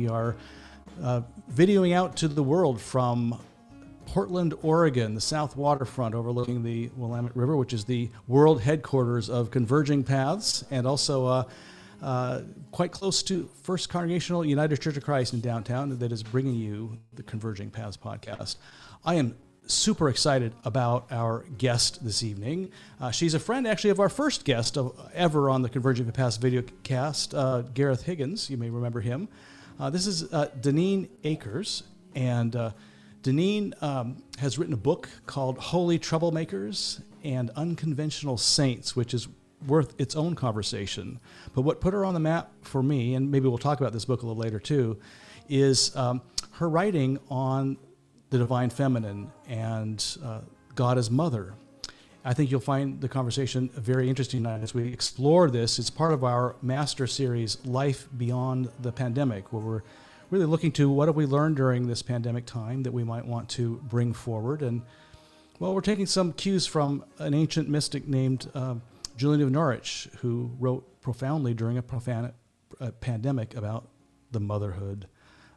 We are videoing out to the world from Portland, Oregon, the south waterfront overlooking the Willamette River, which is the world headquarters of Converging Paths, and also quite close to First Congregational United Church of Christ in downtown that is bringing you the Converging Paths podcast. I am super excited about our guest this evening. She's a friend actually of our first guest ever on the Converging Paths video cast, Gareth Higgins. You may remember him. This is Deneen Akers, and Deneen has written a book called Holy Troublemakers and Unconventional Saints, which is worth its own conversation. But what put her on the map for me, and maybe we'll talk about this book a little later too, is her writing on the divine feminine and God as mother. I think you'll find the conversation very interesting tonight as we explore this. It's part of our master series, Life Beyond the Pandemic, where we're really looking to what have we learned during this pandemic time that we might want to bring forward. And well, we're taking some cues from an ancient mystic named Julian of Norwich, who wrote profoundly during a pandemic about the motherhood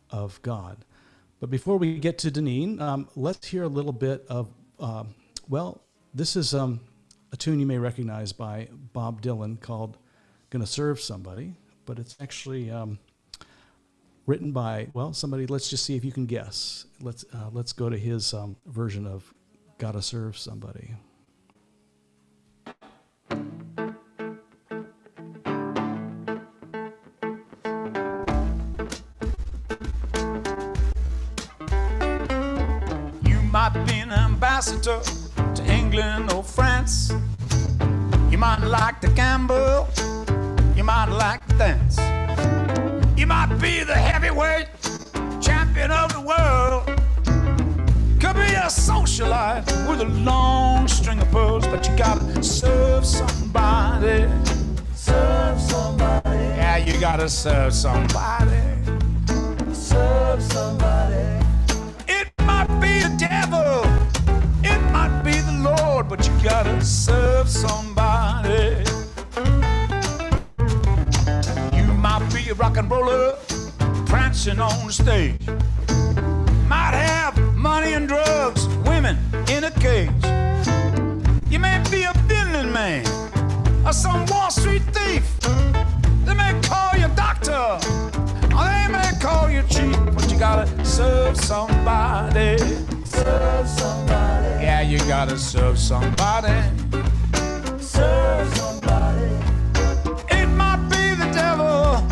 of God. But before we get to Deneen, let's hear a little bit of, this is a tune you may recognize by Bob Dylan called Gonna Serve Somebody, but it's actually written by, somebody, let's just see if you can guess. Let's go to his version of Gotta Serve Somebody. Might be an ambassador to England or France. You might like to gamble, you might like to dance. You might be the heavyweight champion of the world. Could be a socialite with a long string of pearls, but you gotta serve somebody. Serve somebody. Yeah, you gotta serve somebody. Serve somebody. Be the devil, it might be the Lord, but you gotta serve somebody. You might be a rock and roller prancing on the stage. Might have money and drugs, women in a cage. You may be a building man or some Wall Street thief. They may call you doctor, or they may call you cheap, but you gotta serve somebody. Serve somebody. Yeah, you gotta serve somebody. Serve somebody. It might be the devil,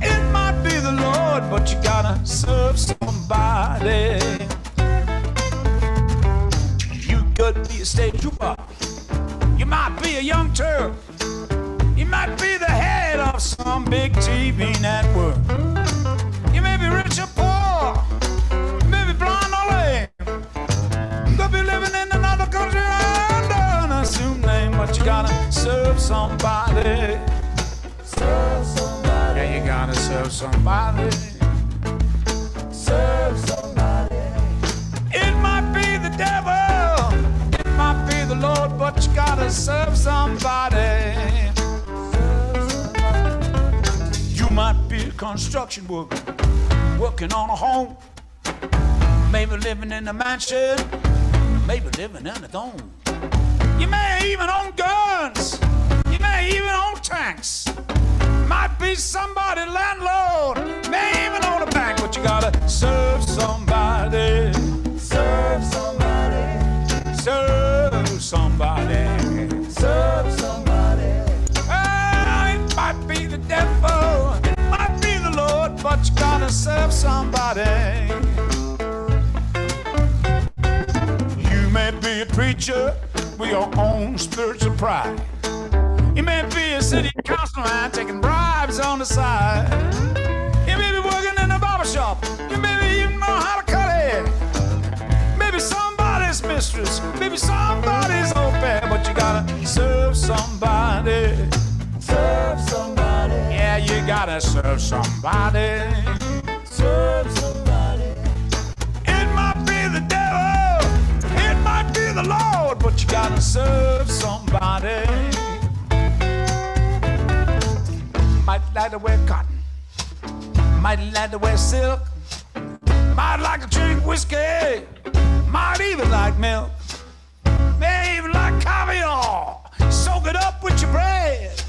it might be the Lord, but you gotta serve somebody. You could be a stage trooper, you might be a young Turk, you might be the head of some big TV network. You may be rich or poor, you may be blind or lame. You could be living in another country under an assumed name, but you gotta serve somebody. Serve somebody. Yeah, you gotta serve somebody. Serve somebody. It might be the devil, it might be the Lord, but you gotta serve somebody. You might be a construction worker, working on a home, maybe living in a mansion, maybe living in a dome. You may even own guns, you may even own tanks. Might be somebody landlord, may even own a bank, but you gotta serve somebody. Serve somebody. Serve somebody. Serve somebody. It might be the devil, it might be the Lord, but you gotta serve somebody. You may be a preacher with your own spiritual pride. You may be a city councilman taking bribes on the side. You may be working in a barbershop. You maybe even know how to cut hair. Maybe somebody's mistress, maybe somebody's au pair, but you gotta serve somebody. Serve somebody. Yeah, you gotta serve somebody. Serve somebody. It might be the devil, it might be the Lord, but you gotta serve somebody. Might like to wear cotton, might like like to wear silk, might like to drink whiskey, might even like milk, may even like caviar. Soak it up with your bread.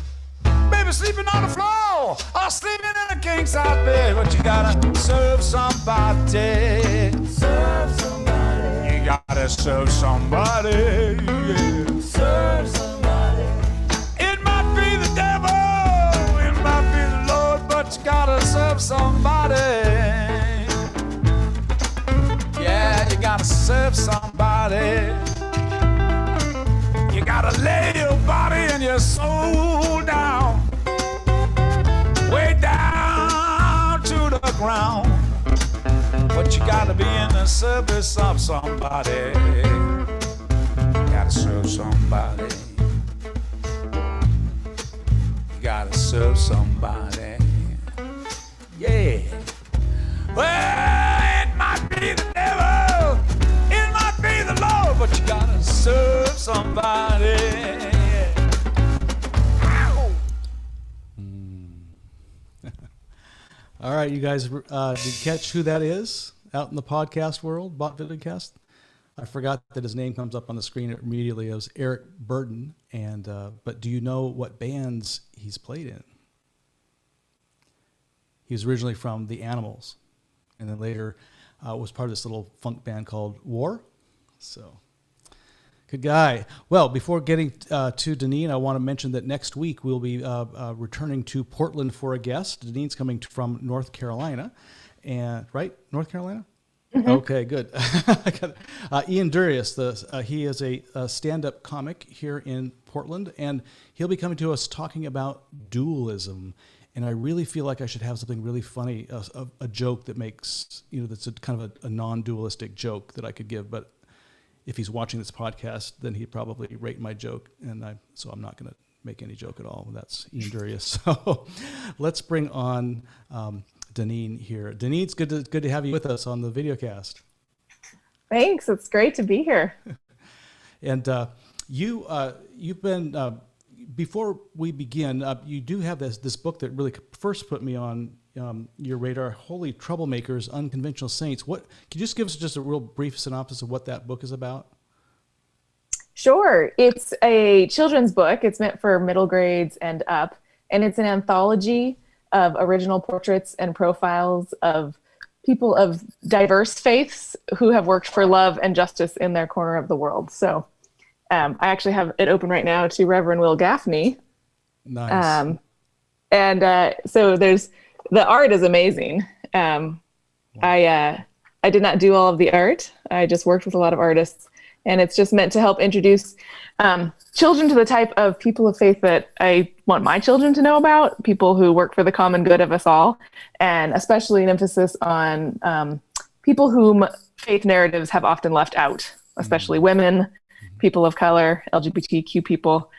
Baby sleeping on the floor or sleeping in a king-size bed. But you gotta serve somebody. Serve somebody. You gotta serve somebody. Yeah. Serve somebody. It might be the devil, it might be the Lord, but you gotta serve somebody. Yeah, you gotta serve somebody. You gotta lay your body and your soul down, way down to the ground. But you gotta be in the service of somebody. You gotta serve somebody. You gotta serve somebody. Yeah. Well, it might be the devil, it might be the Lord, but you gotta serve somebody. All right, you guys, did you catch who that is out in the podcast world, Bot Vidcast? I forgot that his name comes up on the screen immediately. It was Eric Burton, and but do you know what bands he's played in? He was originally from The Animals, and then later was part of this little funk band called War. So, good guy. Well, before getting to Deneen, I want to mention that next week we'll be returning to Portland for a guest. Deneen's coming from North Carolina, and right, North Carolina. Mm-hmm. Okay, good. Ian Durius, he is a stand-up comic here in Portland, and he'll be coming to us talking about dualism. And I really feel like I should have something really funny, a joke that makes, that's a kind of a non-dualistic joke that I could give. But if he's watching this podcast, then he'd probably rate my joke, so I'm not going to make any joke at all. That's Ian Durius. So let's bring on Deneen here. Deneen, it's good to have you with us on the videocast. Thanks. It's great to be here. And you've been, before we begin, you do have this book that really first put me on your radar, Holy Troublemakers, Unconventional Saints. Can you just give us just a real brief synopsis of what that book is about? Sure. It's a children's book. It's meant for middle grades and up, and it's an anthology of original portraits and profiles of people of diverse faiths who have worked for love and justice in their corner of the world. So I actually have it open right now to Reverend Will Gaffney. Nice. So the art is amazing. Wow. I did not do all of the art. I just worked with a lot of artists, and it's just meant to help introduce children to the type of people of faith that I want my children to know about, people who work for the common good of us all, and especially an emphasis on people whom faith narratives have often left out, especially women, people of color, LGBTQ people,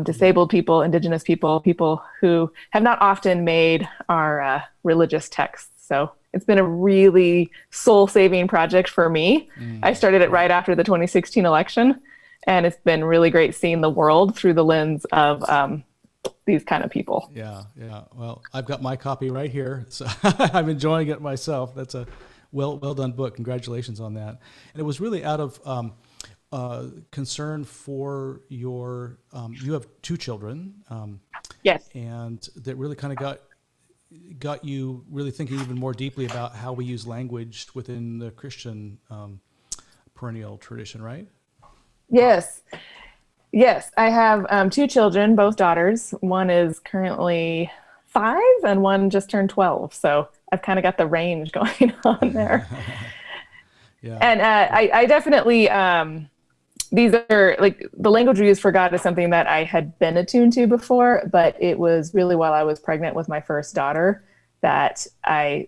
disabled people, indigenous people, people who have not often made our religious texts. So it's been a really soul-saving project for me. I started it right after the 2016 election, and it's been really great seeing the world through the lens of these kind of people. Yeah. Well, I've got my copy right here, so I'm enjoying it myself. That's a well done book. Congratulations on that. And it was really out of concern for your, you have two children. Yes. And that really kind of got you really thinking even more deeply about how we use language within the Christian perennial tradition, right? Yes. I have two children, both daughters. One is currently 5 and one just turned 12. So I've kind of got the range going on there. Yeah. And I definitely, these are like the language we use for God is something that I had been attuned to before, but it was really while I was pregnant with my first daughter that I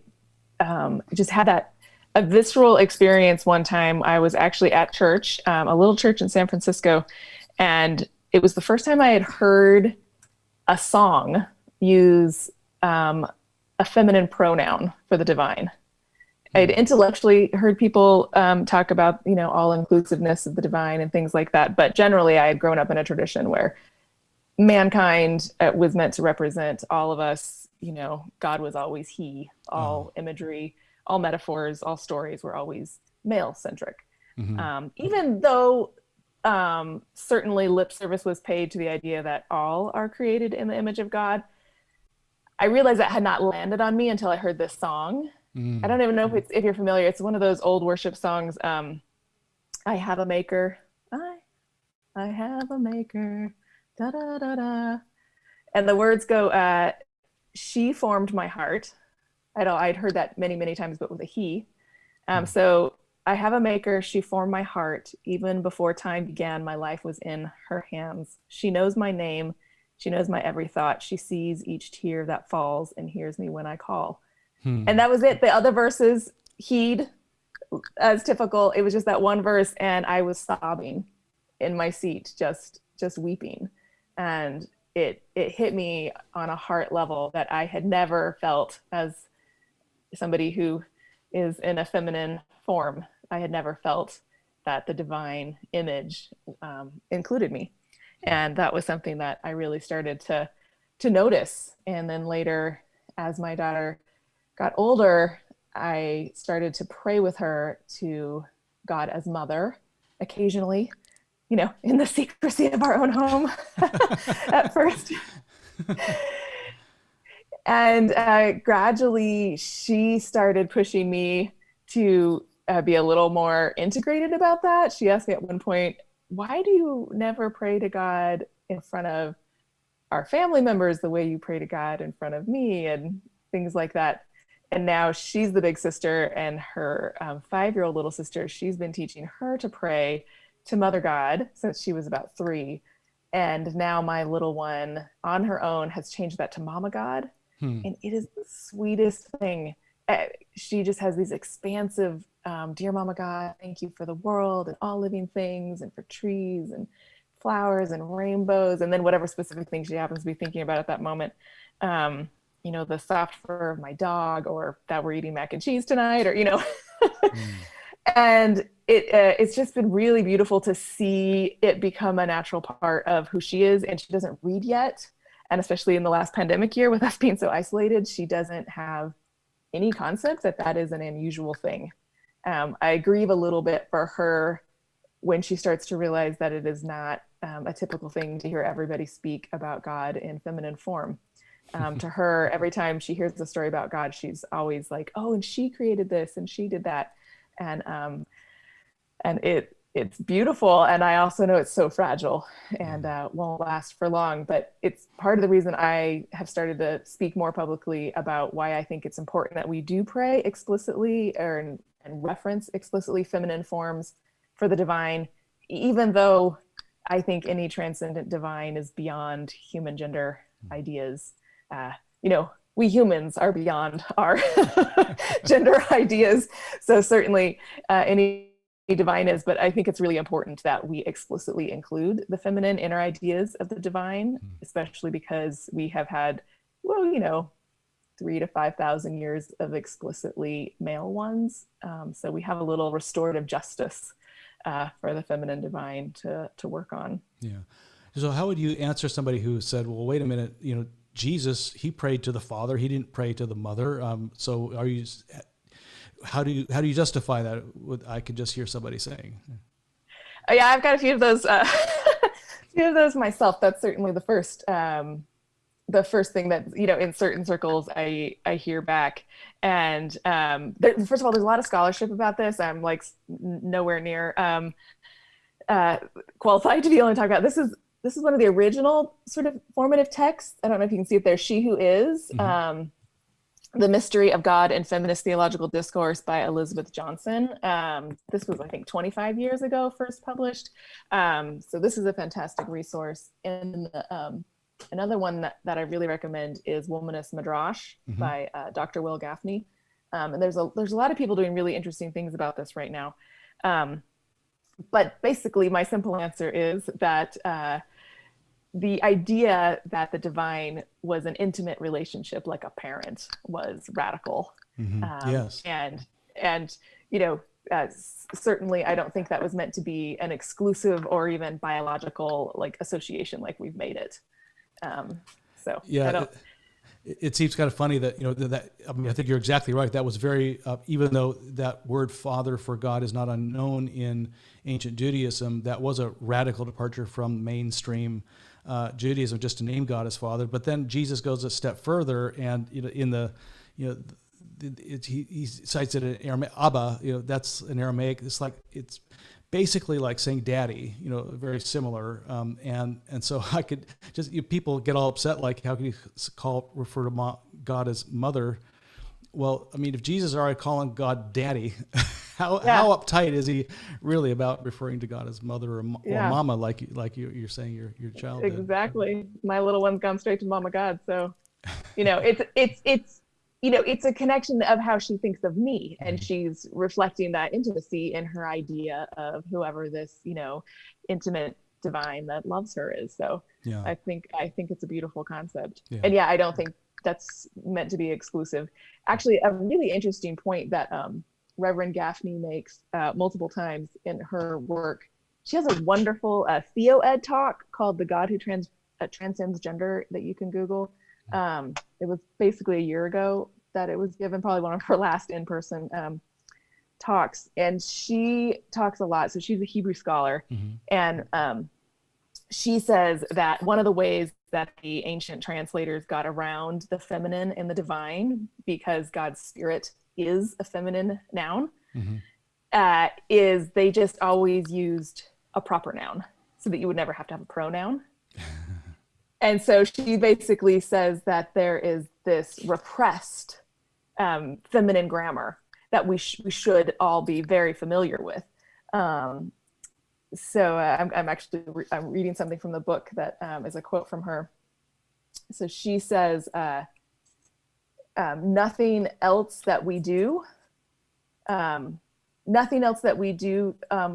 just had a visceral experience. One time I was actually at church, a little church in San Francisco, and it was the first time I had heard a song use a feminine pronoun for the divine. I'd intellectually heard people talk about, all inclusiveness of the divine and things like that. But generally, I had grown up in a tradition where mankind was meant to represent all of us God was always he. All imagery, all metaphors, all stories were always male centric. Even though certainly lip service was paid to the idea that all are created in the image of God, I realized that had not landed on me until I heard this song. I don't even know if you're familiar. It's one of those old worship songs. I have a maker. I have a maker. Da da da da. And the words go, she formed my heart. I'd heard that many, many times, but with a he. So I have a maker. She formed my heart. Even before time began, my life was in her hands. She knows my name. She knows my every thought. She sees each tear that falls and hears me when I call. And that was it. The other verses, heed, as typical. It was just that one verse, and I was sobbing in my seat, just weeping. And it hit me on a heart level that I had never felt as somebody who is in a feminine form. I had never felt that the divine image included me. And that was something that I really started to notice. And then later, as my daughter got older, I started to pray with her to God as mother occasionally, in the secrecy of our own home at first. And gradually she started pushing me to be a little more integrated about that. She asked me at one point, why do you never pray to God in front of our family members the way you pray to God in front of me, and things like that? And now she's the big sister, and her 5-year-old little sister, she's been teaching her to pray to Mother God since she was about 3. And now my little one on her own has changed that to Mama God. And it is the sweetest thing. She just has these expansive, dear Mama God, thank you for the world and all living things, and for trees and flowers and rainbows, and then whatever specific thing she happens to be thinking about at that moment. The soft fur of my dog, or that we're eating mac and cheese tonight, or, And it's just been really beautiful to see it become a natural part of who she is. And she doesn't read yet. And especially in the last pandemic year, with us being so isolated, she doesn't have any concept that is an unusual thing. I grieve a little bit for her when she starts to realize that it is not a typical thing to hear everybody speak about God in feminine form. To her, every time she hears a story about God, she's always like, oh, and she created this and she did that. And it's beautiful. And I also know it's so fragile and won't last for long, but it's part of the reason I have started to speak more publicly about why I think it's important that we do pray explicitly and reference explicitly feminine forms for the divine, even though I think any transcendent divine is beyond human gender ideas. We humans are beyond our gender ideas. So certainly any divine is, but I think it's really important that we explicitly include the feminine in our ideas of the divine, especially because we have had, 3,000 to 5,000 years of explicitly male ones. So we have a little restorative justice for the feminine divine to work on. Yeah. So how would you answer somebody who said, well, wait a minute, Jesus, he prayed to the Father, he didn't pray to the Mother. So how do you justify that? I could just hear somebody saying. Yeah, I've got a few of those, myself. That's certainly the first thing that, in certain circles I hear back. And first of all, there's a lot of scholarship about this. I'm like nowhere near qualified to be able to talk about. This is one of the original sort of formative texts. I don't know if you can see it there. She Who Is, The Mystery of God in Feminist Theological Discourse by Elizabeth Johnson. This was, I think, 25 years ago, first published. So this is a fantastic resource. And another one that I really recommend is Womanist Midrash by Dr. Will Gaffney. And there's a lot of people doing really interesting things about this right now. But basically, my simple answer is that the idea that the divine was an intimate relationship, like a parent, was radical. Yes. And certainly I don't think that was meant to be an exclusive or even biological association like we've made it. So yeah, it seems kind of funny that, that I mean, I think you're exactly right. That was very, even though that word father for God is not unknown in ancient Judaism, that was a radical departure from mainstream Judaism, just to name God as Father. But then Jesus goes a step further, and he cites it in Aramaic, Abba. That's in Aramaic. It's basically like saying daddy. Very similar. And so I could just people get all upset, like how can you refer to God as mother? Well, I mean, if Jesus is already calling God daddy, how uptight is he really about referring to God as mother or mama, like you're saying your child did? Exactly. My little one's gone straight to Mama God. So, it's a connection of how she thinks of me, and she's reflecting that intimacy in her idea of whoever this, intimate divine that loves her is. So I think it's a beautiful concept. Yeah. And I don't think that's meant to be exclusive. Actually, a really interesting point that Reverend Gaffney makes multiple times in her work. She has a wonderful theo-ed talk called "The God Who Transcends Gender" that you can Google. It was basically a year ago that it was given, probably one of her last in-person talks. And she talks a lot. So she's a Hebrew scholar. And she says that one of the ways that the ancient translators got around the feminine and the divine, because God's spirit is a feminine noun, is they just always used a proper noun so that you would never have to have a pronoun. And so she basically says that there is this repressed feminine grammar that we should all be very familiar with. So I'm actually reading something from the book that is a quote from her. So she says, nothing else that we do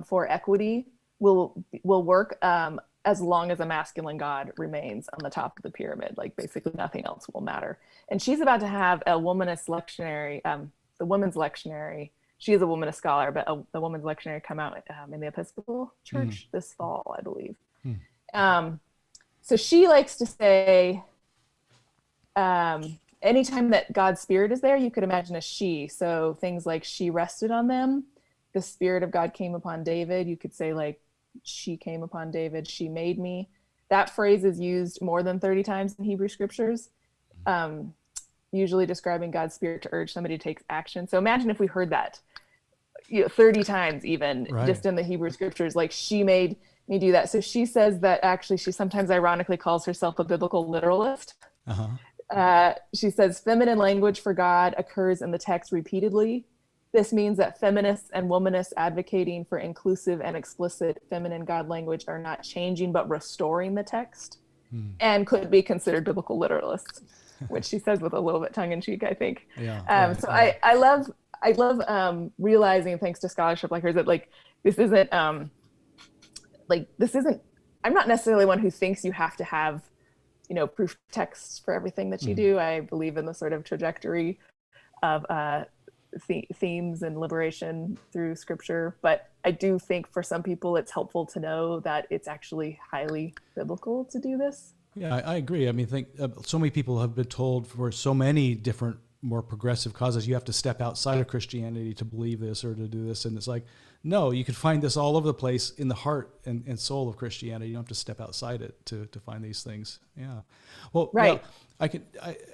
for equity will work as long as a masculine God remains on the top of the pyramid. Like basically nothing else will matter. And she's about to have a womanist lectionary, the women's lectionary. She is a womanist scholar, but the women's lectionary come out in the Episcopal Church this fall, I believe. So she likes to say, anytime that God's spirit is there, you could imagine a she. So things like she rested on them. The spirit of God came upon David. You could say like, she came upon David, she made me. That phrase is used more than 30 times in Hebrew scriptures, usually describing God's spirit to urge somebody to take action. So imagine if we heard that 30 times even, just in the Hebrew scriptures, like she made me do that. So she says that actually she sometimes ironically calls herself a biblical literalist. She says feminine language for God occurs in the text repeatedly. This means that feminists and womanists advocating for inclusive and explicit feminine God language are not changing, but restoring the text, and could be considered biblical literalists, which she says with a little bit tongue in cheek, I think. I love realizing, thanks to scholarship like hers, that this isn't, I'm not necessarily one who thinks you have to have, proof texts for everything that you do. I believe in the sort of trajectory of, themes and liberation through scripture, but I do think for some people it's helpful to know that it's actually highly biblical to do this. Yeah, I agree. I mean, I think so many people have been told for so many different more progressive causes, you have to step outside of Christianity to believe this or to do this. And it's like, no, you can find this all over the place in the heart and soul of Christianity. You don't have to step outside it to find these things. Yeah. Well, right. Now,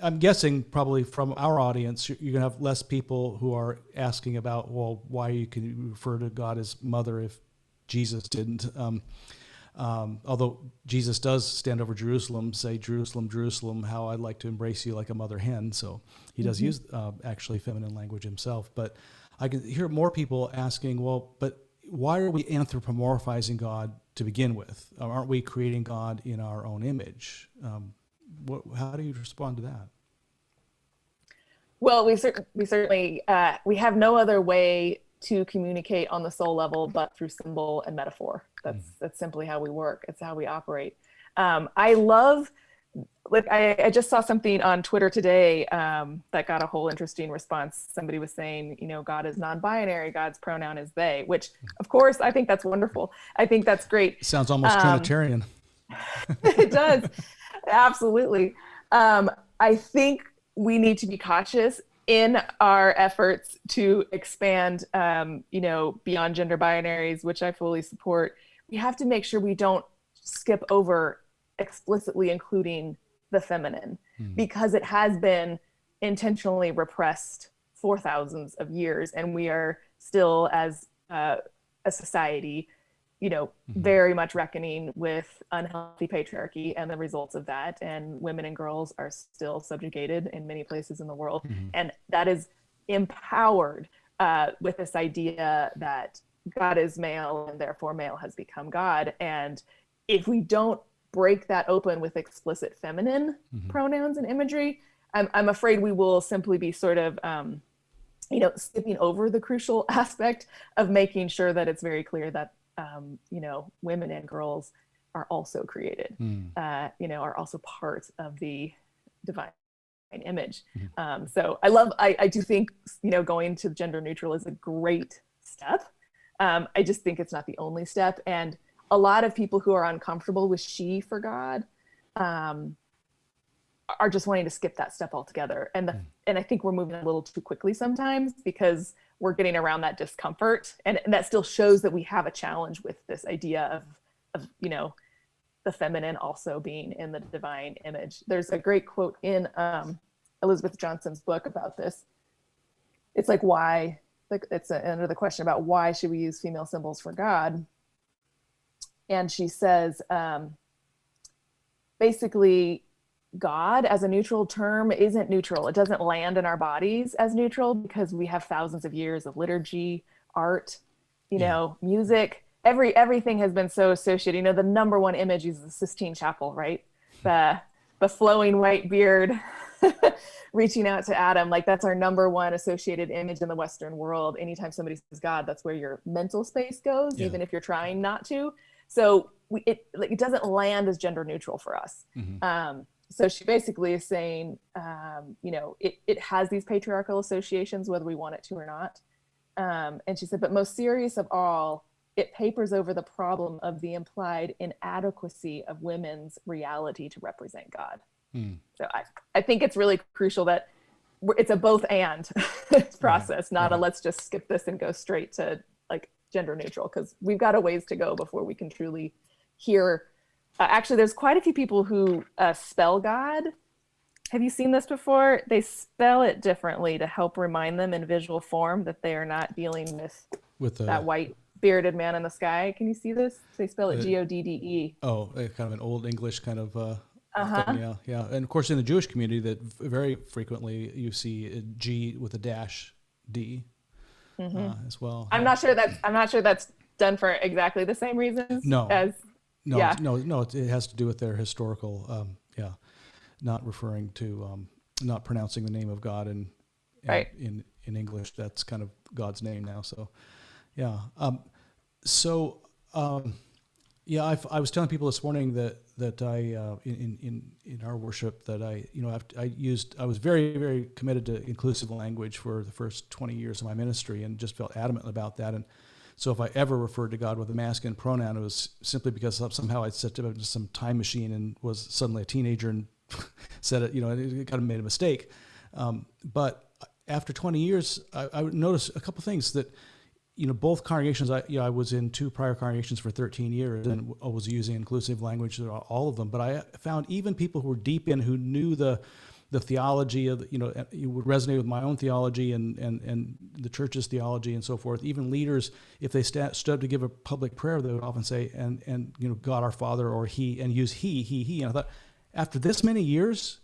I'm guessing probably from our audience, you're going to have less people who are asking about, well, why you can refer to God as mother if Jesus didn't. Although Jesus does stand over Jerusalem, say, Jerusalem, Jerusalem, how I'd like to embrace you like a mother hen. So he does use actually feminine language himself. But I can hear more people asking, well, but why are we anthropomorphizing God to begin with? Aren't we creating God in our own image? How do you respond to that? Well, we certainly we have no other way to communicate on the soul level but through symbol and metaphor. That's simply how we work. It's how we operate. I love, I just saw something on Twitter today that got a whole interesting response. Somebody was saying, God is non-binary, God's pronoun is they, which of course I think that's wonderful. I think that's great. Sounds almost Trinitarian. It does. Absolutely. I think we need to be cautious in our efforts to expand, beyond gender binaries, which I fully support. We have to make sure we don't skip over explicitly including the feminine, because it has been intentionally repressed for thousands of years, and we are still, as a society, very much reckoning with unhealthy patriarchy and the results of that, and women and girls are still subjugated in many places in the world, and that is empowered with this idea that God is male and therefore male has become God. And if we don't break that open with explicit feminine pronouns and imagery, I'm afraid we will simply be sort of skipping over the crucial aspect of making sure that it's very clear that women and girls are also created, are also part of the divine image. So I do think, going to gender neutral is a great step. I just think it's not the only step. And a lot of people who are uncomfortable with she for God are just wanting to skip that step altogether. And I think we're moving a little too quickly sometimes, because we're getting around that discomfort. And that still shows that we have a challenge with this idea of the feminine also being in the divine image. There's a great quote in Elizabeth Johnson's book about this. It's like, why, it's under the question about why should we use female symbols for God? And she says, basically, God as a neutral term isn't neutral. It doesn't land in our bodies as neutral, because we have thousands of years of liturgy, art, music. Everything has been so associated. The number one image is the Sistine Chapel, right? The flowing white beard reaching out to Adam. Like, that's our number one associated image in the Western world. Anytime somebody says God, that's where your mental space goes, even if you're trying not to. So it doesn't land as gender neutral for us. So she basically is saying, it has these patriarchal associations, whether we want it to or not. And she said, but most serious of all, it papers over the problem of the implied inadequacy of women's reality to represent God. So I think it's really crucial that it's a both and process, not a let's just skip this and go straight to like gender neutral, because we've got a ways to go before we can truly hear. Actually, there's quite a few people who spell God. Have you seen this before? They spell it differently to help remind them in visual form that they are not dealing with that white bearded man in the sky. Can you see this? They spell it Godde. Oh, kind of an old English kind of thing, yeah. And of course, in the Jewish community, that very frequently you see a G with a dash D as well. I'm not sure that's done for exactly the same reasons. No. No, it has to do with their historical, not referring to, not pronouncing the name of God in English. That's kind of God's name now. So, yeah. I was telling people this morning that I in our worship that I was very, very committed to inclusive language for the first 20 years of my ministry, and just felt adamant about that. And so if I ever referred to God with a masculine pronoun, it was simply because somehow I stepped up into some time machine and was suddenly a teenager and said it, it kind of made a mistake. But after 20 years, I would notice a couple things that, both congregations, I was in 2 prior congregations for 13 years and I was using inclusive language, all of them. But I found even people who were deep in, who knew the theology of, it would resonate with my own theology and the church's theology and so forth. Even leaders, if they stood to give a public prayer, they would often say, and God our Father, or He, and use he. And I thought, after this many years,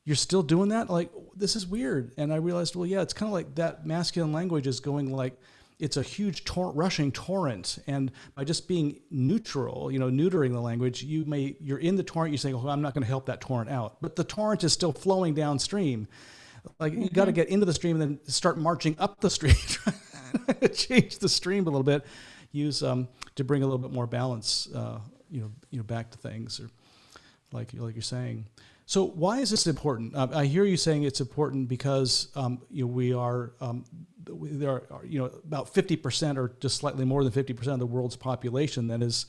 you're still doing that? Like, this is weird. And I realized, well, yeah, it's kind of like that masculine language is going like, it's a huge rushing torrent, and by just being neutral, neutering the language, you're in the torrent. You say, "Oh, I'm not going to help that torrent out," but the torrent is still flowing downstream. Like you got to get into the stream and then start marching up the stream, change the stream a little bit, use to bring a little bit more balance, back to things, or like you're saying. So why is this important? I hear you saying it's important because we are. There are about 50% or just slightly more than 50% of the world's population that is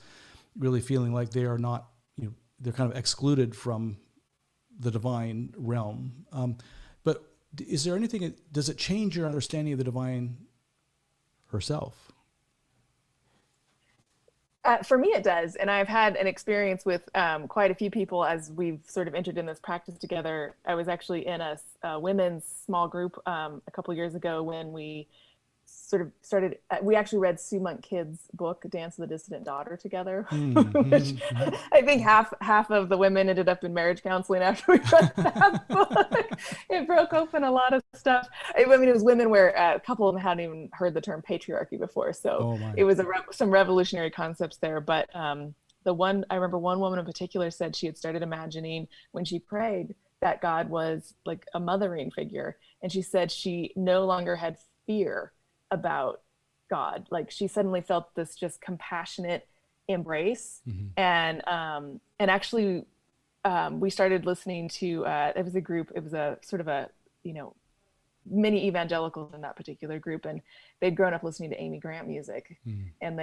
really feeling like they are not, they're kind of excluded from the divine realm. But is there anything, does it change your understanding of the divine herself? For me, it does. And I've had an experience with quite a few people as we've sort of entered in this practice together. I was actually in a women's small group a couple years ago when we sort of started, we actually read Sue Monk Kidd's book, Dance of the Dissident Daughter, together. Which I think half of the women ended up in marriage counseling after we read that book. It broke open a lot of stuff. I mean, it was women where a couple of them hadn't even heard the term patriarchy before. So it was some revolutionary concepts there. But I remember one woman in particular said she had started imagining when she prayed that God was like a mothering figure. And she said she no longer had fear about God. Like she suddenly felt this just compassionate embrace. And actually we started listening to it was a group, it was a sort of a, many evangelicals in that particular group, and they'd grown up listening to Amy Grant music. And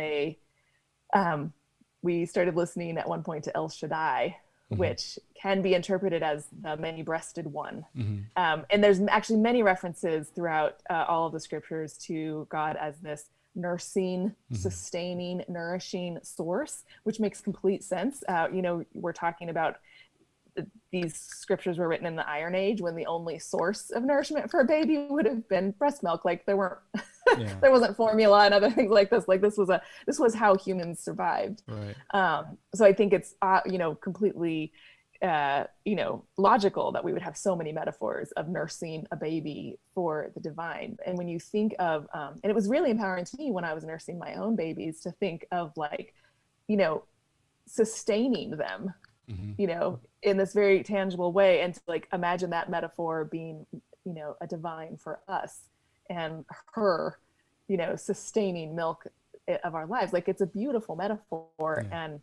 we started listening at one point to El Shaddai, which can be interpreted as the many-breasted one. And there's actually many references throughout all of the scriptures to God as this nursing, sustaining, nourishing source, which makes complete sense. We're talking about these scriptures were written in the Iron Age, when the only source of nourishment for a baby would have been breast milk. Like there weren't, there wasn't formula and other things like this. Like this was how humans survived. Right. So I think it's completely logical that we would have so many metaphors of nursing a baby for the divine. And when you think of, and it was really empowering to me when I was nursing my own babies to think of sustaining them, in this very tangible way, and to like imagine that metaphor being, a divine for us and her, sustaining milk of our lives. Like it's a beautiful metaphor. And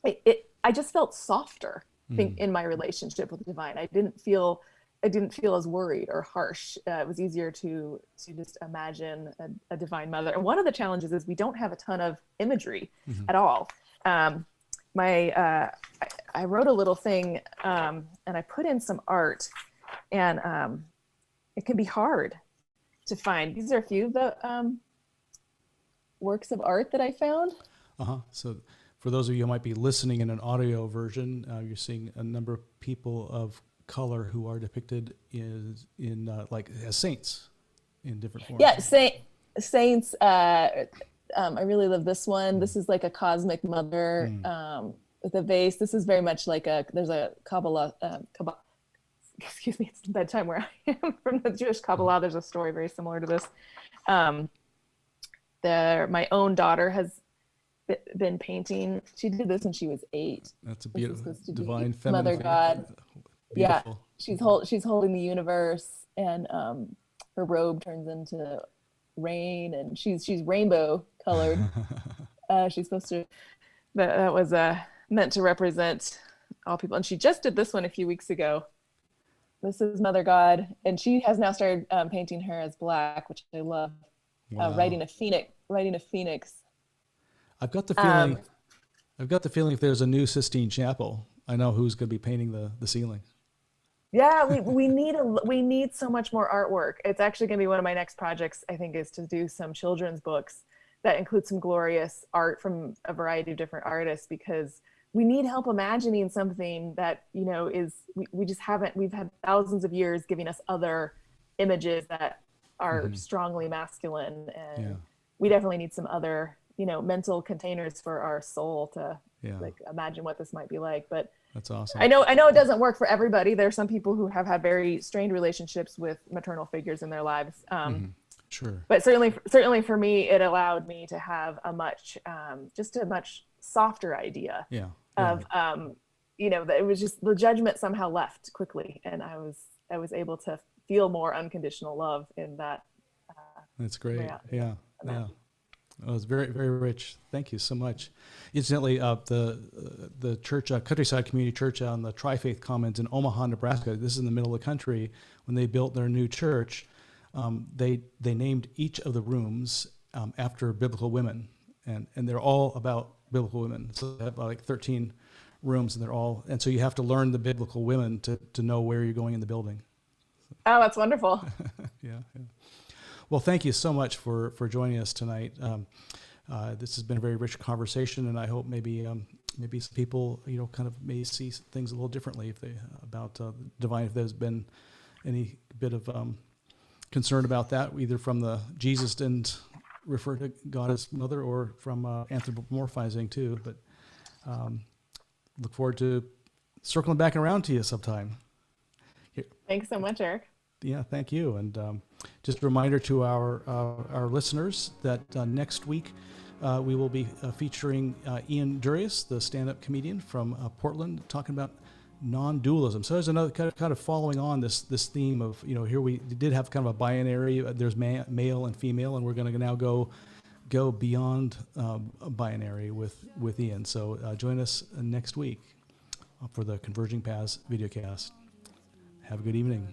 I just felt softer in my relationship with the divine. I didn't feel as worried or harsh. It was easier to just imagine a divine mother. And one of the challenges is we don't have a ton of imagery at all. I wrote a little thing and I put in some art, and it can be hard to find. These are a few of the works of art that I found. So for those of you who might be listening in an audio version, you're seeing a number of people of color who are depicted as saints in different forms. Yeah, saints. I really love this one. This is like a cosmic mother with a vase. This is very much like there's a Kabbalah, excuse me, it's bedtime where I am, from the Jewish Kabbalah. There's a story very similar to this. My own daughter has been painting. She did this when she was 8. That's a beautiful divine feminine Mother God. Beautiful. Yeah, she's holding the universe, and her robe turns into rain, and she's rainbow colored. She's supposed to. That was meant to represent all people, and she just did this one a few weeks ago. This is Mother God, and she has now started painting her as black, which I love. Wow. Riding a phoenix. I've got the feeling if there's a new Sistine Chapel, I know who's going to be painting the ceiling. Yeah, we need so much more artwork. It's actually going to be one of my next projects, I think, is to do some children's books that include some glorious art from a variety of different artists, because we need help imagining something that, we just haven't. We've had thousands of years giving us other images that are strongly masculine, and we definitely need some other, mental containers for our soul to imagine what this might be like. But that's awesome. I know it doesn't work for everybody. There are some people who have had very strained relationships with maternal figures in their lives. Sure. But certainly for me, it allowed me to have a much softer idea of, that it was just the judgment somehow left quickly. And I was able to feel more unconditional love in that. That's great. Yeah. It was very, very rich. Thank you so much. Incidentally, the church, Countryside Community Church on the Tri-Faith Commons in Omaha, Nebraska, this is in the middle of the country, when they built their new church, they named each of the rooms after biblical women, and they're all about biblical women. So they have like 13 rooms, and so you have to learn the biblical women to know where you're going in the building. Oh, that's wonderful. Yeah. Well, thank you so much for joining us tonight. This has been a very rich conversation, and I hope maybe some people kind of may see things a little differently about divine. If there's been any bit of concern about that, either from the Jesus didn't refer to God as mother, or from anthropomorphizing too. But look forward to circling back around to you sometime. Thanks so much, Eric. Yeah, thank you. And just a reminder to our listeners that next week we will be featuring Ian Durius, the stand-up comedian from Portland, talking about non-dualism. So there's another kind of following on this theme of, here we did have kind of a binary. There's male and female, and we're going to now go beyond a binary with Ian. So join us next week for the Converging Paths videocast. Have a good evening.